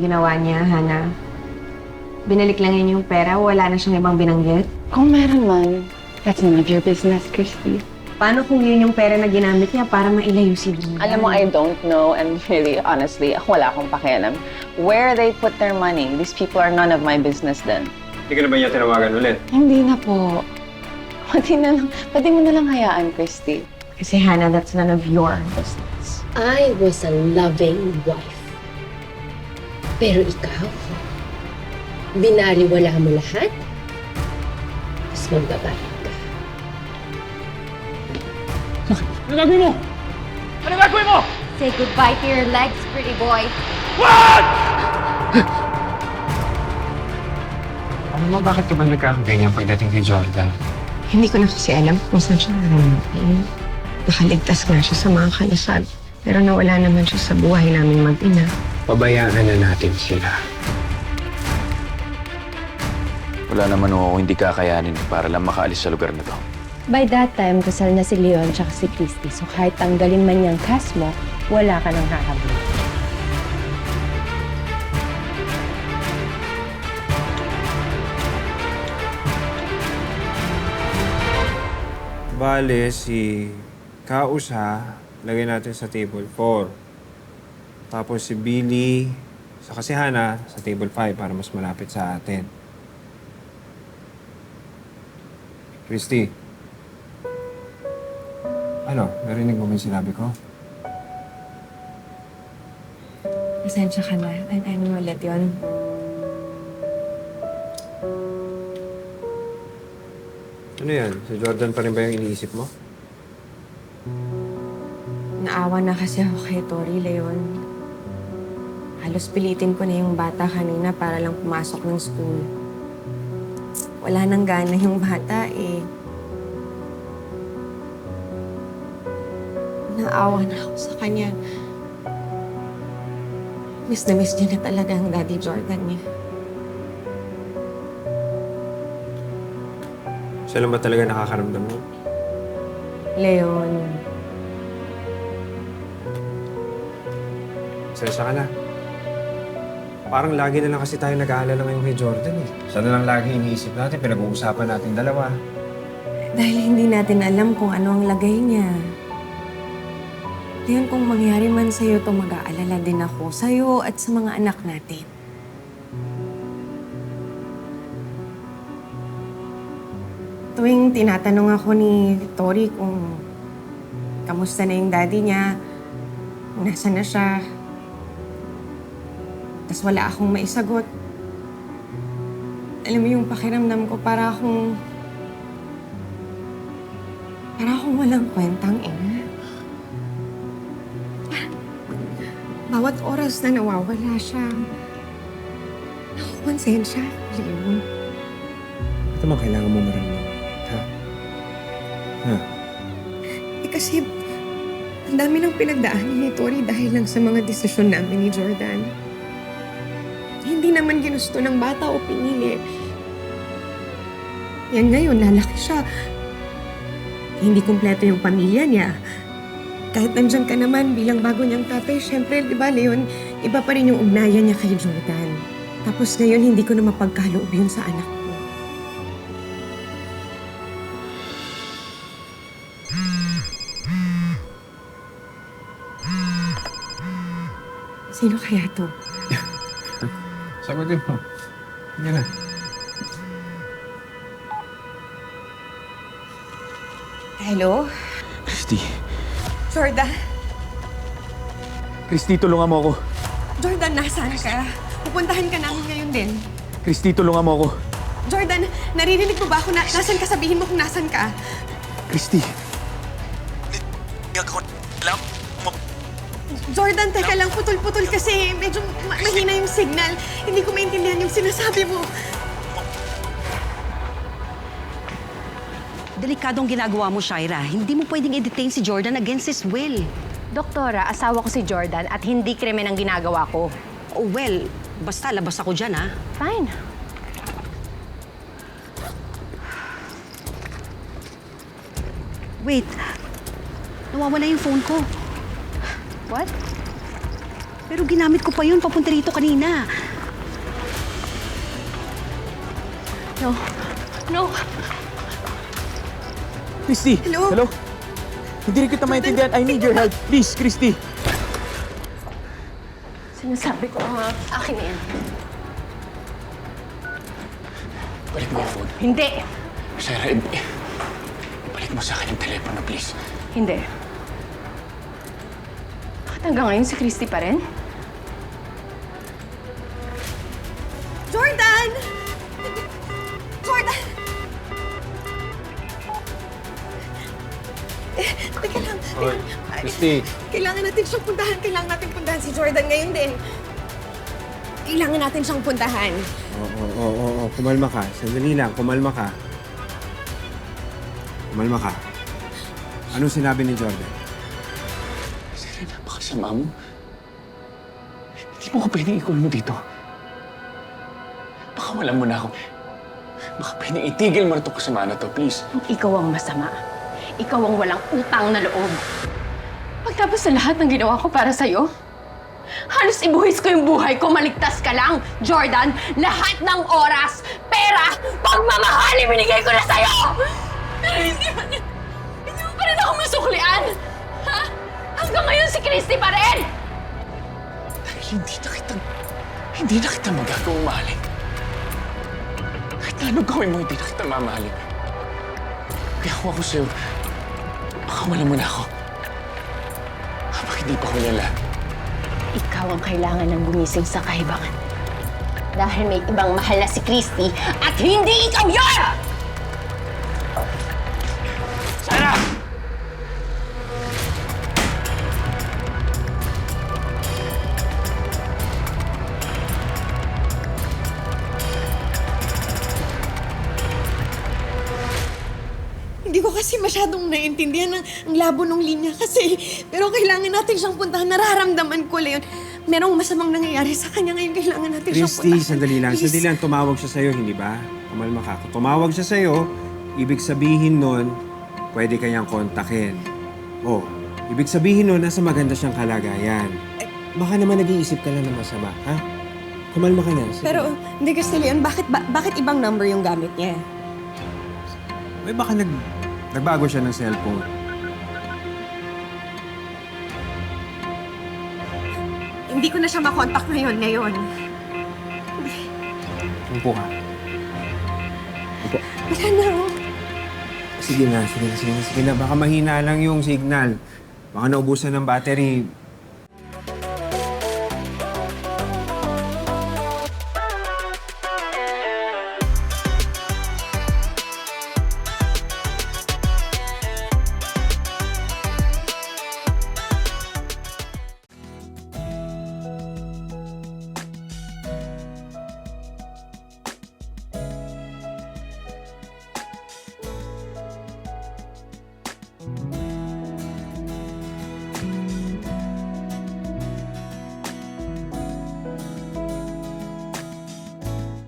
ginawa niya, Hana? Binalik lang niya yung pera, wala na siyang ibang binanggit? Kung meron man, that's none of your business, Christy. Paano kung yun yung pera na ginamit niya para mailayo si Jordan? Alam mo, I don't know, and really, honestly, ako wala akong pakialam. Where they put their money, these people are none of my business then. Hindi ka na ba niya tinawagan ulit? Hindi na po. Pwede mo na lang hayaan, Christy. Kasi Hana, that's none of your business. I was a loving wife. Pero ikaw, binaliwala mo lahat, tapos magbabayad ka. Ano gagawin mo? Ano gagawin mo? Say goodbye to your legs, pretty boy. Alam mo, bakit ka ba nagkakaganyan pagdating kay Jordan? Hindi ko na kasi alam kung saan siya nararamdaman. Nakaligtas nga siya sa mga kalasag. Pero nawala naman siya sa buhay namin mag-ina. Pabayaan na natin sila. Wala naman ako hindi kakayanin para lang makaalis sa lugar na to. By that time, kasal na si Leon tsaka si Christy. So kahit tanggalin man niyang cast mo, wala ka nang hahabol. Bale, si Kausa, lagay natin sa table 4. Tapos si Billy, saka si Hana, sa table 5 para mas malapit sa atin. Christy. Ano? Narinig mo ba yung sinabi ko? Pasensya ka na. Ano ulit yun? Ano yan? Si Jordan pa rin ba yung iniisip mo? Naawa na kasi ako kay Tori, Leon. Halos pilitin ko na yung bata kanina para lang pumasok ng school. Wala nang gana yung bata eh. Naawa na ako sa kanya. Miss na miss niya na talaga ang Daddy Jordan niya. Siya lang ba talaga nakakaramdam mo? Leon, Sensya ka na. Parang lagi na lang kasi tayo nag-aalala ngayon kay Jordan eh. Siya na lang lagi iniisip natin, pinag-uusapan natin dalawa. dahil hindi natin alam kung ano ang lagay niya. Leon, kung mangyari man sa'yo to, mag-aalala din ako sa'yo at sa mga anak natin. Tuwing tinatanong ako ni Tori kung kamusta na yung daddy niya, kung nasaan na siya, tas wala akong maisagot. Alam mo yung pakiramdam ko para akong walang kwentang ina. Bawat oras na nawawala siya, nakukonsensya, Leon. Ito man kailangan mo maramdaman. Ha? Ha? Eh kasi, ang dami ng pinagdaanan ni Tori dahil lang sa mga desisyon namin ni Jordan. Hindi naman ginusto ng bata o pinili. Yan ngayon, lalaki siya. Hindi kumpleto yung pamilya niya. Kahit nandyan ka naman bilang bago niyang tatay, syempre, di ba, Leon, iba pa rin yung ugnayan niya kay Jordan. Tapos ngayon, hindi ko na mapagkaloob yun sa anak ko. Sino kaya to? Sagutin mo. Hindi na. Hello? Christy. Jordan? Christy, tulungan mo ako. Jordan, nasaan ka? Pupuntahan ka namin ngayon din. Christy, tulungan mo ako. Jordan, naririnig mo ba ako na nasan ka? Sabihin mo kung nasan ka. Christy. Jordan, teka lang, putol-putol kasi medyo mahina yung signal. Hindi ko maintindihan yung sinasabi mo. Delikadong ginagawa mo, Shaira. Hindi mo pwedeng i-detain si Jordan against his will. Doktora, asawa ko si Jordan at hindi krimen ang ginagawa ko. Oh, well, basta labas ako dyan, ha? Fine. Wait. Nawawala yung phone ko. What? Pero ginamit ko pa yun papunta rito kanina. No. No. Christy! Hello? Hindi rin kita maintindihan. I need your help. Please, Christy! Sinasabi ko nga, akin na yan. Balik mo yung phone. Hindi. Shaira, balik mo sa akin yung telepono, please. Hindi. Bakit hanggang ngayon si Christy pa rin? Jordan! Jordan! Teka lang. Hoy, Christy. Kailangan natin siyang puntahan. Kailangan natin puntahan si Jordan ngayon din. Kailangan natin siyang puntahan. Oo. Kumalma ka. Sandali lang, kumalma ka. Kumalma ka. Anong sinabi ni Jordan? Shaira, napakasama mo. Hindi mo ko pwedeng ikulong dito. Baka wala mo na ako. Baka pwedeng itigil mo na itong kasama na to, please. Ikaw ang masama. Ikaw ang walang utang na loob. Pagtapos sa lahat ng ginawa ko para sa'yo, halos ibuhis ko yung buhay ko, maligtas ka lang. Jordan, lahat ng oras, pera, pagmamahal, binigay ko na sa'yo! Pero hindi mo pa rin ako masuklian! Ha? Hanggang ngayon si Christy pa rin! Dahil hindi na kita magagawang mahalin. Kahit na anong gawin mo, hindi na kita mamahalin. Kaya kung ako sa'yo, baka wala mo na ako. Habang hindi pa hulala. Ikaw ang kailangan ng gumising sa kahibangan. Dahil may ibang mahal na si Christy at hindi ikaw yun! Shaira! Hindi ko kasi masyadong naiintindihan ang labo ng linya kasi. Pero kailangan natin siyang puntahan. Nararamdaman ko, Leon. Merong masamang nangyayari sa kanya ngayon. Kailangan natin siyang Christy, puntahan. sandali lang. Please. Sandali lang, tumawag siya sa'yo, hindi ba? Kumalma ka. Kung tumawag siya sa'yo, ibig sabihin nun, pwede kayang kontakin. Oh, ibig sabihin nun, nasa maganda siyang kalagayan. Baka naman nag-iisip ka lang ng masama, ha? Kumalma ka na. Sige. Pero, hindi kasi, Leon, bakit ibang number yung gamit niya? May baka nagbago siya ng cellphone. Hindi ko na siya makontak ngayon. Upo ka. Upo. Wala na, oh. Sige na. Baka mahina lang yung signal. Baka naubusan ng battery.